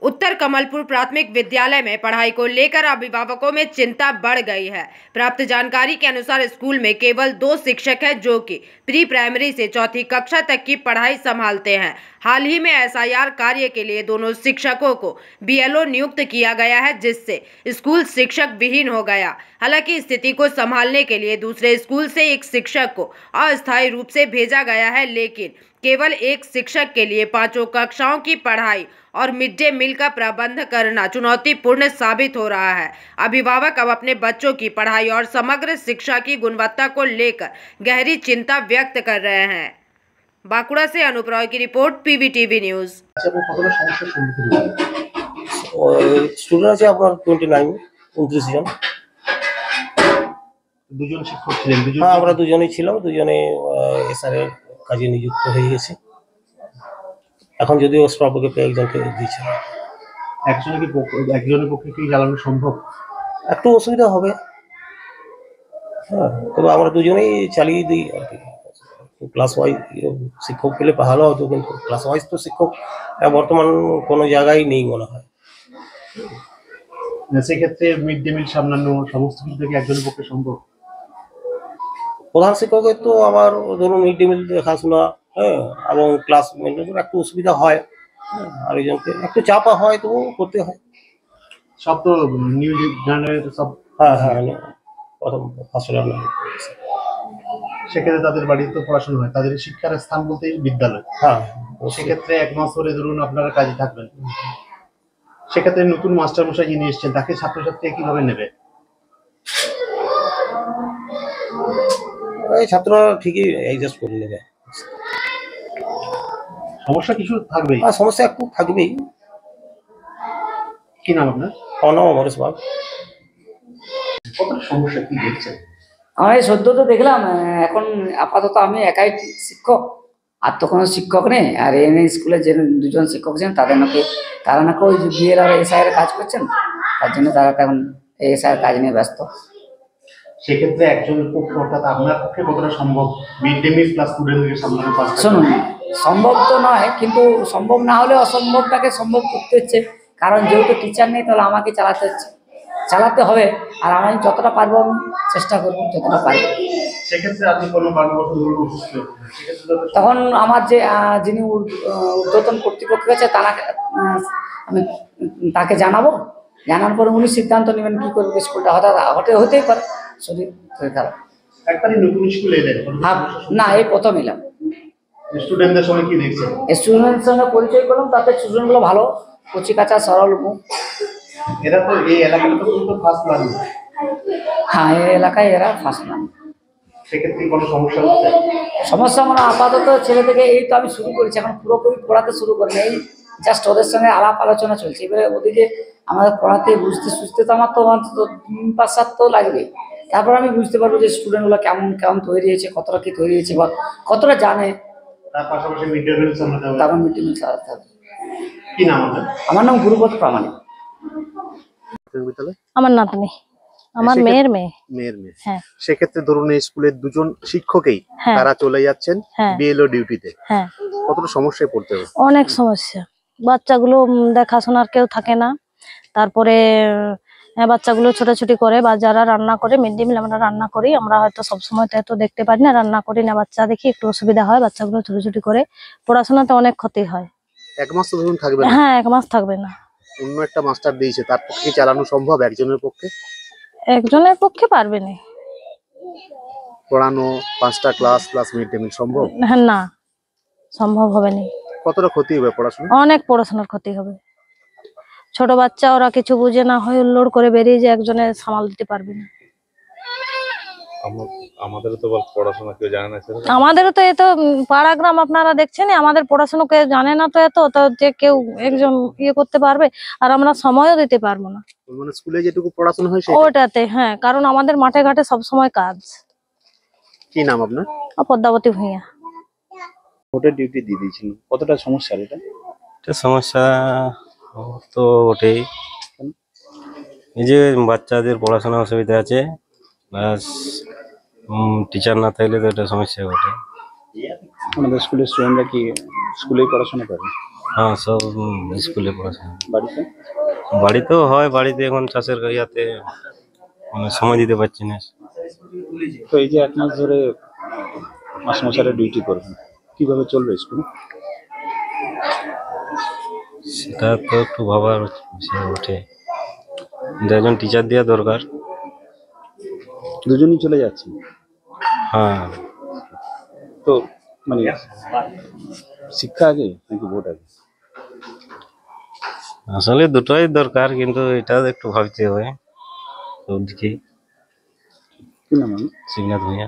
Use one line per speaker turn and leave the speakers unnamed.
उत्तर कमलपुर प्राथमिक विद्यालय में पढ़ाई को लेकर अभिभावकों में चिंता बढ़ गई है। प्राप्त जानकारी के अनुसार स्कूल में केवल 2 शिक्षक हैं जो कि प्री प्राइमरी से चौथी कक्षा तक की पढ़ाई संभालते हैं। हाल ही में एसआईआर कार्य के लिए दोनों शिक्षकों को बीएलओ नियुक्त किया गया है, जिससे स्कूल शिक्षक विहीन हो गया। हालांकि स्थिति को संभालने के लिए दूसरे स्कूल से एक शिक्षक को अस्थायी रूप से भेजा गया है, लेकिन केवल एक शिक्षक के लिए 5 कक्षाओं की पढ़ाई और मिड डे मील का प्रबंध करना चुनौतीपूर्ण साबित हो रहा है। अभिभावक अब अपने बच्चों की पढ़ाई और समग्र शिक्षा की गुणवत्ता को लेकर गहरी चिंता व्यक्त कर रहे हैं। बांकुड़ा से अनूप रॉय की रिपोर्ट, पीवीटीवी न्यूज।
स्टूडेंट আছে আপনার 29 জন।
দুজন শিক্ষক ছিলেন?
হ্যাঁ, আমরা দুজনেই ছিলাম, দুজনে এসআর এর কাজে নিযুক্ত হয়ে গেছি। এখন যদিও স্টাফকে একজনকে দিয়েছে।
একজনের পক্ষে কি চালানো সম্ভব?
একটু অসুবিধা হবে, হ্যাঁ, তবে আমরা দুজনেই চালিয়ে দিই আর কি। ক্লাস ওয়াইজ শিক্ষক পেলে ভালো হতো, কিন্তু ক্লাস ওয়াইজ তো শিক্ষক বর্তমান কোনো জায়গায় নেই মনে হয়।
সেক্ষেত্রে মিড ডে মিল সামলানো সমস্ত কিছু কি একজনের পক্ষে সম্ভব?
প্রধান শিক্ষকের তো আবার ধরুন মিড ডে মিল দেখাশোনা, হ্যাঁ, এবং ক্লাস মেনটেন একটু অসুবিধা হয়, আর একজনকে একটু চাপা হয়, তবু করতে হয়।
সব তো নিউজ জার্নালের সব।
হ্যাঁ হ্যাঁ, প্রথম ফার্স্ট।
সেক্ষেত্রে তাদের বাড়িতে তো পড়াশোনা হয়, তাদের শিক্ষার স্থান বলতে বিদ্যালয়।
হ্যাঁ,
সেক্ষেত্রে 1 মাস ধরে ধরুন আপনারা কাজে থাকবেন, সেক্ষেত্রে নতুন মাস্টার মশাই যিনি এসছেন তাকে ছাত্রছাত্রী কিভাবে নেবে?
এই ছাত্ররা ঠিকই অ্যাডজাস্ট করে নেবে।
সমস্যা কিছু থাকবেই?
সমস্যা একটু থাকবেই।
কি নাম আপনার?
আমার নাম অমরেশ বাগ।
কত সমস্যা কি দেখছেন?
আমি সদ্য তো দেখলাম, এখন আপাতত আমি একাই শিক্ষক, আর তো কোনো শিক্ষক নেই। আর এমএ স্কুলে যে 2 জন শিক্ষক ছিলেন তারা নাকি ওই বিএল আর এসআইআর কাজ করছেন, তার জন্য তারা এখন এসআইআর কাজ নিয়ে ব্যস্ত।
সেক্ষেত্রে একজনের পক্ষে অর্থাৎ আপনার পক্ষে কতটা সম্ভব মিড ডে মিল প্লাস স্টুডেন্টদের সামলানো?
শুনুন, সম্ভব তো নয়, কিন্তু সম্ভব না হলে অসম্ভবটাকে সম্ভব করতে হচ্ছে। কারণ যেহেতু টিচার নেই, তাহলে আমাকে চালাতে হবে। আর আমি যতটা পারবো আমি চেষ্টা করবো, যতটা পারি।
সেক্ষেত্রে আপনি কোনো কারণবশত অসুস্থ,
তখন আমার যে যিনি ঊর্ধ্বতন কর্তৃপক্ষ আছে আমি তাকে জানাবো। জানার পরে উনি সিদ্ধান্ত নেবেন কি করবে। স্কুলটা হতেই পারে শরীর খারাপ।
একবারই নতুন স্কুলে এলেন?
না, এই প্রথম এলাম।
স্টুডেন্টদের সঙ্গে কি দেখছেন?
স্টুডেন্টের সঙ্গে পরিচয় করলাম, তাতে স্টুডেন্টগুলো ভালো, কচিকাঁচা সরল মুখ।
এরা তো এই এলাকাটা তো ফার্স্ট লার্ন।
হ্যাঁ, এই এলাকায় এরা ফার্স্ট লার্ন।
সেক্ষেত্রে কোনো সমস্যা হচ্ছে?
সমস্যা মানে আপাতত ছেলে থেকে এই তো আমি শুরু করেছি, এখন পুরোপুরি পড়াতে শুরু করিনি। এই জাস্ট ওদের সঙ্গে আলাপ আলোচনা চলছে। এবারে ওদিকে আমাদের পড়াতে বুঝতে তো আমার তো অন্তত 5-7 তো লাগবে। তারপর আমি বুঝতে পারবো যে স্টুডেন্টগুলো কেমন তৈরি হয়েছে, কতটা কি তৈরি হয়েছে বা কতটা জানে।
তার পাশাপাশি মিড ডে মিল সামলাতে হবে।
তারপর মিড ডে মিল চালাতে হবে।
কি নাম আপনার?
আমার নাম গুরুপদ প্রামাণিক।
আমার নাতনি, আমার মেয়ের মেয়ে।
হ্যাঁ। সেক্ষেত্রে ধরুন এই স্কুলের 2 জন শিক্ষকই তারা চলে যাচ্ছেন বিএলও ডিউটিতে, কতটা সমস্যায় পড়তে হবে?
অনেক সমস্যা। বাচ্চাগুলো দেখাশোনার কেউ থাকে না। তারপরে বাচ্চাগুলো ছোটাছুটি করে বা যারা রান্না করে, মিড ডে মিল আমরা রান্না করি, আমরা হয়তো সবসময় তো এত দেখতে পারি না, রান্না করি না, বাচ্চা দেখি একটু অসুবিধা হয়। বাচ্চাগুলো ছোটাছুটি করে, পড়াশোনাতে অনেক ক্ষতি হয়।
1 মাস তো ধরুন থাকবে না?
হ্যাঁ, 1 মাস থাকবে না।
অন্য একটা মাস্টার দিয়েছে, তার পক্ষে চালানো সম্ভব একজনের পক্ষে?
একজনের পক্ষে পারবে না
পড়ানো 5টা class plus mid day meal সম্ভব?
হ্যাঁ, না, সম্ভব হবে না।
কতটা ক্ষতি হবে পড়াশোনা?
অনেক পড়াশোনার ক্ষতি হবে। ছোট বাচ্চা, ওরা কিছু বুঝে না, হয় লোড করে বেরিয়ে যে একজনে সামাল দিতে পারবে না।
আমাদেরও তো পড়াশোনা কেউ জানে না।
আমাদেরও তো এত পাড়া গ্রাম আপনারা দেখছেন, আমাদের পড়াশোনা কেউ জানে না, তো এত যে কেউ একজন করতে পারবে, আর আমরা সময়ও দিতে পারবো না।
মানে স্কুলে যেটুকু পড়াশোনা হয়
ওটাতে, হ্যাঁ, কারণ আমাদের মাঠে ঘাটে সব সময় কাজ।
কি নাম আপনার?
পদ্মাবতী ভূঁইয়া।
ভোটের ডিউটি দিয়ে দিয়েছিলেন, কতটা সমস্যা এটা?
সমস্যা তো ওটাই, এই যে বাচ্চাদের পড়াশোনা অসুবিধা আছে, প্লাস টিচার না থাকলে তো এটা সমস্যা ঘটে।
আমাদের স্কুলের স্টুডেন্টরা কি স্কুলেই পড়াশোনা করে?
হ্যাঁ সব স্কুলে পড়াশোনা।
বাড়িতে
বাড়িতেও হয়, বাড়িতে এখন চাষের ইয়াতে মানে সময় দিতে পারছি না।
তো এই যে 1 মাস ধরে মাস্টারমশাইরা ডিউটি করবেন, কিভাবে চলবে স্কুল?
সেটা তো একটু ভাবার বিষয় ওঠে, একজন টিচার দেওয়া দরকার।
দুজনই চলে যাচ্ছেন,
হ্যাঁ
তো মানে শিক্ষা আগে নাকি ভোট আগে?
আসলে দুটোই দরকার, কিন্তু এটা একটু ভাবতে হবে সব দিকে।
কি নাম?
শিবনাথ ভূঁইয়া।